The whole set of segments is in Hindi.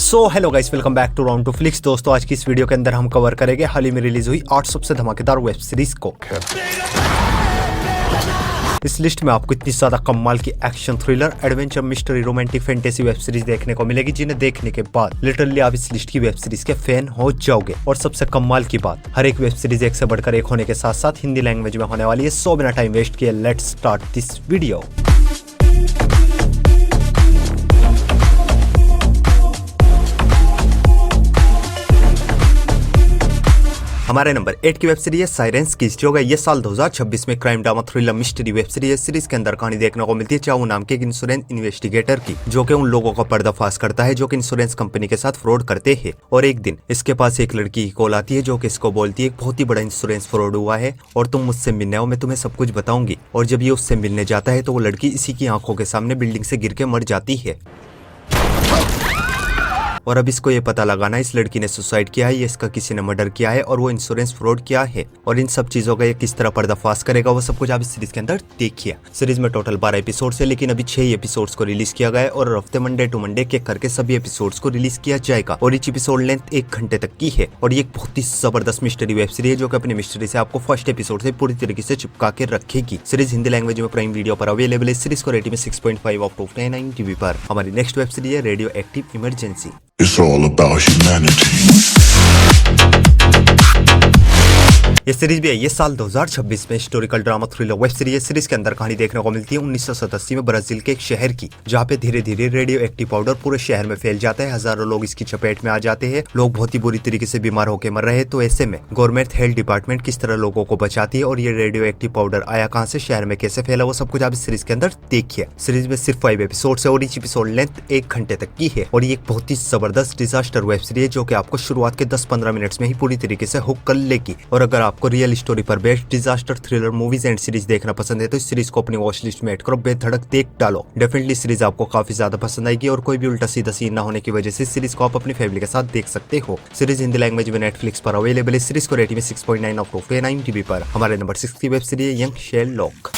So hello guys, welcome back to round two flix. दोस्तों, आज की इस वीडियो के अंदर हम कवर करेंगे हाल ही में रिलीज हुई 8 सबसे धमाकेदार वेब सीरीज को। इस लिस्ट में आपको इतनी ज्यादा कमाल की action, thriller, adventure, mystery, romantic, fantasy web series देखने को मिलेगी जिन्हें देखने के बाद लिटरली आप इस लिस्ट की वेब सीरीज के फैन हो जाओगे। और सबसे कमाल की बात, हर एक वेब सीरीज एक से बढ़कर एक होने के साथ साथ हिंदी लैंग्वेज में होने वाली है। सो बिना टाइम वेस्ट किए लेट्स स्टार्ट दिस वीडियो। हमारे नंबर 8 की वेब सीरीज है साइरेंस किस, जो ये साल 2026 में crime drama thriller mystery web series है। सीरीज के अंदर कहानी देखने को मिलती है चाऊ नाम के एक इंश्योरेंस इन्वेस्टिगेटर की, जो कि उन लोगों का पर्दाफाश करता है जो कि इंश्योरेंस कंपनी के साथ फ्रॉड करते हैं। और एक दिन इसके पास एक लड़की की कॉल आती है जो कि इसको बोलती है एक बहुत ही बड़ा इंश्योरेंस फ्रॉड हुआ है और तुम मुझसे मिलने आओ, मैं तुम्हें सब कुछ बताऊंगी। और जब ये उससे मिलने जाता है तो वो लड़की इसी की आंखों के सामने बिल्डिंग से गिर के मर जाती है। और अब इसको ये पता लगाना इस लड़की ने सुसाइड किया है या इसका किसी ने मर्डर किया है और वो इंश्योरेंस फ्रॉड किया है। और इन सब चीजों का ये किस तरह पर्दाफाश करेगा वो सब कुछ आप इस सीरीज के अंदर देखिए। सीरीज में टोटल 12 एपिसोड्स है, लेकिन अभी 6 एपिसोड्स को रिलीज किया गया है और हफ्ते मंडे टू मंडे के करके सभी एपिसोड्स को रिलीज किया जाएगा। और each एपिसोड लेंथ 1 घंटे तक की है। और ये एक बहुत ही जबरदस्त मिस्ट्री वेब सीरीज है जो कि अपनी मिस्ट्री से आपको फर्स्ट एपिसोड से पूरी तरीके से चिपका के रखेगी। सीरीज हिंदी लैंग्वेज में प्राइम वीडियो पर अवेलेबल है। सीरीज को रेटिंग में 6.5 आउट ऑफ 10 IMDb पर। हमारी नेक्स्ट वेब सीरीज है radio active emergency. It's all about humanity. ये सीरीज भी है ये साल 2026 में historical drama thriller web series है। सीरीज के अंदर कहानी देखने को मिलती है 1987 में ब्राजील के एक शहर की, जहाँ पे धीरे धीरे रेडियो एक्टिव पाउडर पूरे शहर में फैल जाता है। हजारों लोग इसकी चपेट में आ जाते हैं। लोग बहुत ही बुरी तरीके से बीमार होकर मर रहे हैं। तो ऐसे में गवर्नमेंट हेल्थ डिपार्टमेंट किस तरह लोगों को बचाती है और ये रेडियो एक्टिव पाउडर आया कहाँ से, शहर में कैसे फैला, वो सब कुछ आप इस सीरीज के अंदर देखिए। सीरीज में सिर्फ 5 एपिसोड है और each एपिसोड लेंथ 1 घंटे तक की है। और ये एक बहुत ही जबरदस्त डिजास्टर वेब सीरीज है जो कि आपको शुरुआत के 10-15 मिनट्स में ही पूरी तरीके से हुक कर लेगी। और अगर आपको रियल स्टोरी पर best disaster thriller movies and series देखना पसंद है तो इस सीरीज को अपनी वॉच लिस्ट में ऐड करो, बेधड़क देख डालो। डेफिनेटली सीरीज आपको काफी ज्यादा पसंद आएगी और कोई भी उल्टा सीधा सीन ना होने की वजह से सीरीज को आप अपनी फैमिली के साथ देख सकते हो। सीरीज हिंदी लैंग्वेज में नेटफ्लिक्स पर अवेलेबल है। सीरीज को रेटिंग में 6.9 आउट ऑफ 10 IMDb पर। हमारे नंबर 6 की वेब सीरीज है यंग शेरलॉक।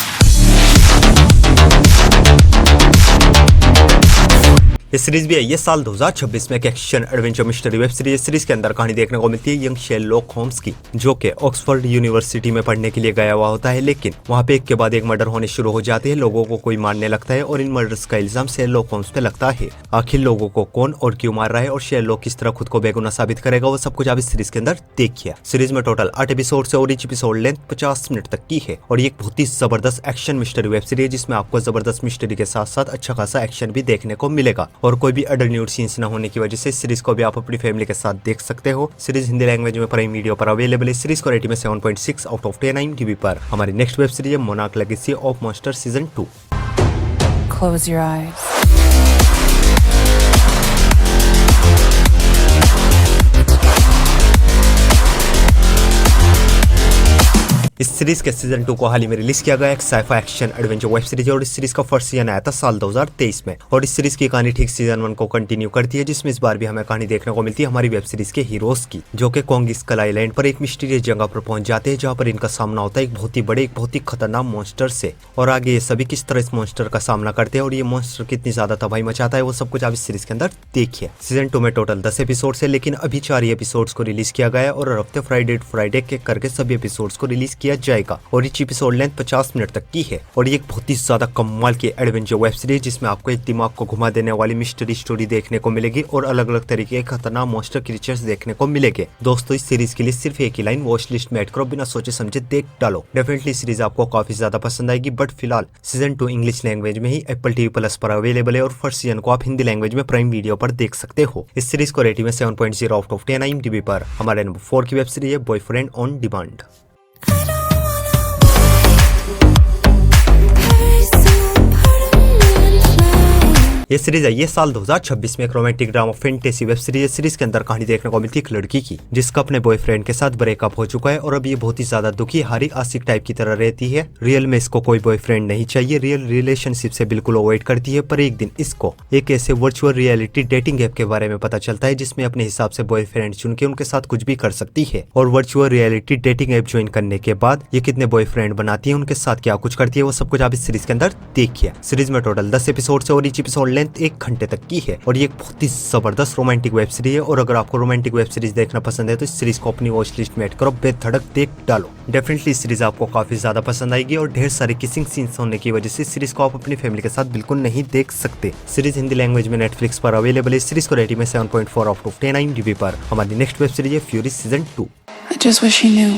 ये सीरीज भी है ये साल 2026 में एक action adventure mystery web series. Series के अंदर कहानी देखने को मिलती है यंग शेरलॉक होम्स की, जो कि ऑक्सफोर्ड यूनिवर्सिटी में पढ़ने के लिए गया हुआ होता है। लेकिन वहाँ पे एक के बाद एक मर्डर होने शुरू हो जाते हैं। लोगों को कोई मारने लगता है और इन मर्डर्स का इल्जाम शेरलॉक होम्स पे लगता है। आखिर लोगों को कौन और क्यों मार रहा है और शेरलॉक किस तरह खुद को बेगुनाह साबित करेगा, वो सब कुछ आप इस सीरीज के अंदर देखिए। सीरीज में टोटल 8 एपिसोड है और each एपिसोड लेंथ 50 मिनट तक की है। और ये एक बहुत ही जबरदस्त एक्शन मिस्ट्री वेब सीरीज है जिसमें आपको जबरदस्त मिस्ट्री के साथ साथ अच्छा खासा एक्शन भी देखने को मिलेगा। और कोई भी न्यूड सीन्स न होने की वजह से इस सीरीज को भी आप अपनी फैमिली के साथ देख सकते हो। सीरीज हिंदी लैंग्वेज में प्राइम वीडियो पर अवेलेबल है। सीरीज को रेटिंग में 7.6 आउट ऑफ 10 IMDb पर। हमारी नेक्स्ट वेब सीरीज है monarch legacy of monster season 2। Close your eyes. इस सीरीज के सीजन 2 को हाल ही में रिलीज किया गया एक sci fi action adventure web series है। और इस सीरीज का फर्स्ट सीजन आया था साल 2023 में। और इस सीरीज की कहानी ठीक सीजन 1 को कंटिन्यू करती है, जिसमें इस बार भी हमें कहानी देखने को मिलती है हमारी वेब सीरीज के हीरोज की, जो कि कोंग स्कल आइलैंड पर एक मिस्टीरियस जगह पर पहुंच जाते हैं, जहाँ पर इनका सामना होता है एक बहुत ही बड़े, एक बहुत ही खतरनाक मॉन्स्टर से। और आगे ये सभी किस तरह इस मॉन्स्टर का सामना करते हैं और ये मॉन्स्टर कितनी ज्यादा तबाही मचाता है, वो सब कुछ आप इस सीरीज के अंदर देखिए। सीजन 2 में टोटल 10 एपिसोड है, लेकिन अभी 4 एपिसोड को रिलीज किया गया है और हफ्ते फ्राइडे के करके सभी एपिसोड को रिलीज किया जाएगा। और each एपिसोड लेंथ 50 मिनट तक की है। और ये एक बहुत ही ज्यादा कमाल की एडवेंचर वेब सीरीज जिसमें आपको एक दिमाग को घुमा देने वाली मिस्ट्री स्टोरी देखने को मिलेगी और अलग अलग तरीके के खतरनाक मॉन्स्टर क्रीचर्स देखने को मिलेंगे। दोस्तों, इस सीरीज के लिए सिर्फ एक ही लाइन वॉच लिस्ट में ऐड करो, बिना सोचे समझे देख डालो। डेफिनेटली सीरीज आपको काफी ज्यादा पसंद आएगी। बट फिलहाल सीजन 2 इंग्लिश लैंग्वेज में ही एप्पल TV+ पर अवेलेबल है और फर्स्ट सीजन को आप हिंदी लैंग्वेज में प्राइम वीडियो पर देख सकते हो। इस सीरीज को रेटिंग में 7.0 आउट ऑफ 10 IMDb पर। हमारे नंबर 4 की वेब सीरीज है बॉयफ्रेंड ऑन डिमांड। ये सीरीज है ये साल 2026 में एक romantic drama fantasy web series है। सीरीज के अंदर कहानी देखने को मिलती है एक लड़की की, जिसका अपने बॉयफ्रेंड के साथ ब्रेकअप हो चुका है और अब ये बहुत ही ज्यादा दुखी, हारी, आशिक टाइप की तरह रहती है। रियल में इसको कोई बॉयफ्रेंड नहीं चाहिए, रियल रिलेशनशिप से बिल्कुल अवॉइड करती है। पर एक दिन इसको एक ऐसे वर्चुअल रियलिटी डेटिंग ऐप के बारे में पता चलता है जिसमें अपने हिसाब से बॉयफ्रेंड चुन के उनके साथ कुछ भी कर सकती है। और virtual reality dating app join करने के बाद ये कितने बॉयफ्रेंड बनाती है, उनके साथ क्या कुछ करती है, वो सब कुछ आप इस सीरीज के अंदर देखिए। सीरीज में टोटल 10 एपिसोड है और each एपिसोड लेंथ 1 घंटे तक की है और ये एक बहुत ही जबरदस्त रोमांटिक वेब सीरीज है। और अगर आपको रोमांटिक वेब सीरीज देखना पसंद है तो इस सीरीज को अपनी वॉच लिस्ट में ऐड करो, बेधड़क देख डालो। डेफिनेटली इस सीरीज आपको काफी ज्यादा पसंद आएगी और ढेर सारे किसिंग सीन्स होने की वजह से इस सीरीज को आप अपनी फैमिली के साथ बिल्कुल नहीं देख सकते। सीरीज हिंदी लैंग्वेज में नेटफ्लिक्स पर अवेलेबल है। इस सीरीज को रेटिंग में 7.4 आउट ऑफ 10 IMDb पर। हमारी नेक्स्ट वेब सीरीज है fury season 2। I just wish he knew.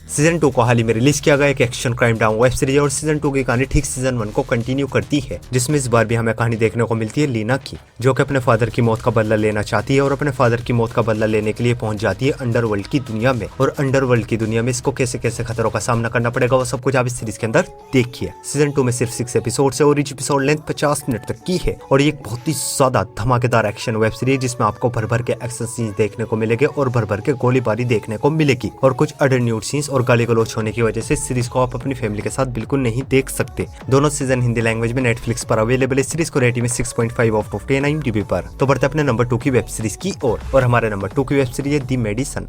Season 2 को हाल ही में रिलीज किया गया एक action crime drama web series और सीजन 2 की कहानी ठीक सीजन 1 को कंटिन्यू करती है, जिसमें इस बार भी हमें कहानी देखने को मिलती है लीना की, जो कि अपने फादर की मौत का बदला लेना चाहती है और अपने फादर की मौत का बदला लेने के लिए पहुंच जाती है अंडरवर्ल्ड की दुनिया में। और अंडरवर्ल्ड की दुनिया में इसको कैसे कैसे खतरों का सामना करना पड़ेगा वो सब कुछ आप इस सीरीज के अंदर देखिए। सीजन 2 में सिर्फ 6 एपिसोड है और ईच एपिसोड लेंथ 50 मिनट तक की है और ये एक बहुत ही ज्यादा धमाकेदार एक्शन वेब सीरीज जिसमें आपको भर भर के एक्शन सीन्स देखने को मिलेंगे और भर भर के गोलीबारी देखने को मिलेगी और कुछ अडल्ट सीन्स और गाली गलौच होने की वजह से इस सीरीज को आप अपनी फैमिली के साथ बिल्कुल नहीं देख सकते। दोनों सीजन हिंदी लैंग्वेज में नेटफ्लिक्स पर अवेलेबल है। सीरीज को रेटिंग में 6.5 आउट ऑफ 10 IMDb पर। तो बढ़ते अपने नंबर 2 की वेब सीरीज की ओर और हमारे नंबर 2 की वेब सीरीज है द मेडिसन।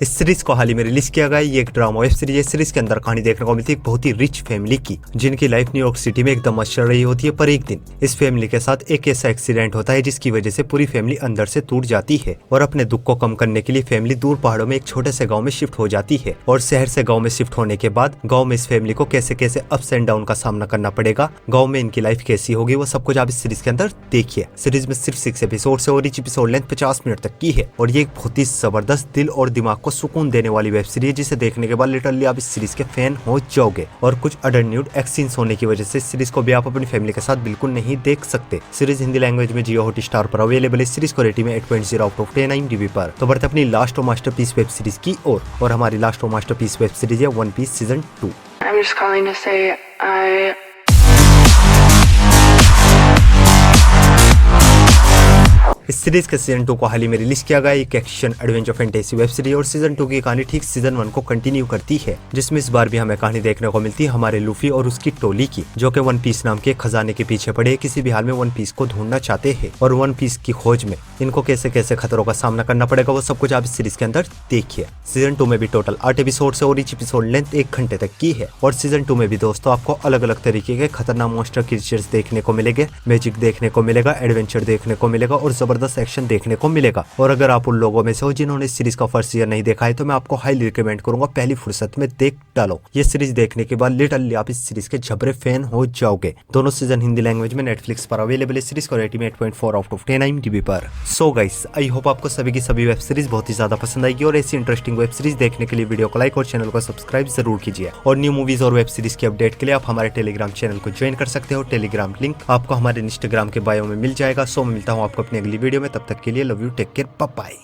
इस सीरीज को हाल ही में रिलीज किया गया ये एक ड्रामा वेब सीरीज है। सीरीज के अंदर कहानी देखने को मिलती है एक बहुत ही रिच फैमिली की, जिनकी लाइफ न्यूयॉर्क सिटी में एकदम मस्त चल रही होती है। पर एक दिन इस फैमिली के साथ एक ऐसा एक्सीडेंट होता है जिसकी वजह से पूरी फैमिली अंदर से टूट जाती है और अपने दुख को कम करने के लिए फैमिली दूर पहाड़ों में एक छोटे से गाँव में शिफ्ट हो जाती है। और शहर से गाँव में शिफ्ट होने के बाद गाँव में इस फैमिली को कैसे कैसे अप्स एंड डाउन का सामना करना पड़ेगा, गाँव में इनकी लाइफ कैसी होगी, वो सब कुछ आप इस सीरीज के अंदर देखिए। सीरीज में सिर्फ 6 एपिसोड है और ईच एपिसोड लेंथ 50 मिनट तक की है और ये एक बहुत ही जबरदस्त दिल और दिमाग को सुकून देने वाली वेब सीरीज जिसे देखने के बाद लिटरली आप इस सीरीज के फैन हो जाओगे। और कुछ अडल्ट न्यूड एक्ससीन्स होने की वजह से इस सीरीज को भी आप अपनी फैमिली के साथ बिल्कुल नहीं देख सकते। सीरीज हिंदी लैंग्वेज में जियो हॉटस्टार पर अवेलेबल है। सीरीज को रेटिंग में 8.0 आउट ऑफ 10 IMDb पर। तो बढ़ते अपनी लास्ट और मास्टरपीस वेब सीरीज की ओर और हमारी लास्ट और मास्टरपीस वेब सीरीज है one piece season 2। I'm just calling to say I इस सीरीज के सीजन 2 को हाल ही में रिलीज किया गया एक action adventure fantasy web series और सीजन 2 की कहानी ठीक सीजन 1 को कंटिन्यू करती है, जिसमें इस बार भी हमें कहानी देखने को मिलती है हमारे लूफी और उसकी टोली की, जो कि वन पीस नाम के खजाने के पीछे पड़े किसी भी हाल में वन पीस को ढूंढना चाहते हैं और वन पीस की खोज में इनको कैसे कैसे खतरों का सामना करना पड़ेगा वो सब कुछ आप इस सीरीज के अंदर देखिए। सीजन 2 में भी टोटल 8 एपिसोड है और ईच एपिसोड लेंथ 1 घंटे तक की है और सीजन 2 में भी दोस्तों आपको अलग अलग तरीके के खतरनाक मॉन्स्टर क्रीचर्स देखने को मिलेंगे, मैजिक देखने को मिलेगा, एडवेंचर देखने को मिलेगा और जबरदस्त एक्शन देखने को मिलेगा। और अगर आप उन लोगों में से हो जिन्होंने इस सीरीज का फर्स्ट सीजन नहीं देखा है तो मैं आपको हाईली रिकमेंड करूंगा पहली फुर्सत में देख डालो। ये सीरीज देखने के बाद लिटरली आप इस सीरीज के झबरे फैन हो जाओगे। दोनों सीजन हिंदी लैंग्वेज में नेटफ्लिक्स पर अवेलेबल है। सीरीज को रेटिंग 8.4 आउट ऑफ 10 IMDb पर। सो गाइस, आई होप आपको सभी की सभी वेब सीरीज बहुत ही ज्यादा पसंद आएगी और ऐसी इंटरेस्टिंग वेब सीरीज देखने के लिए वीडियो को लाइक और चैनल को सब्सक्राइब जरूर कीजिए। और न्यू मूवीज और वेब सीरीज की अपडेट के लिए आप हमारे टेलीग्राम चैनल को ज्वाइन कर सकते हो। टेलीग्राम लिंक आपको हमारे इंस्टाग्राम के बायो में मिल जाएगा। सो मैं मिलता हूँ आपको अपनी अगली वीडियो में, तब तक के लिए love you, take care, bye bye.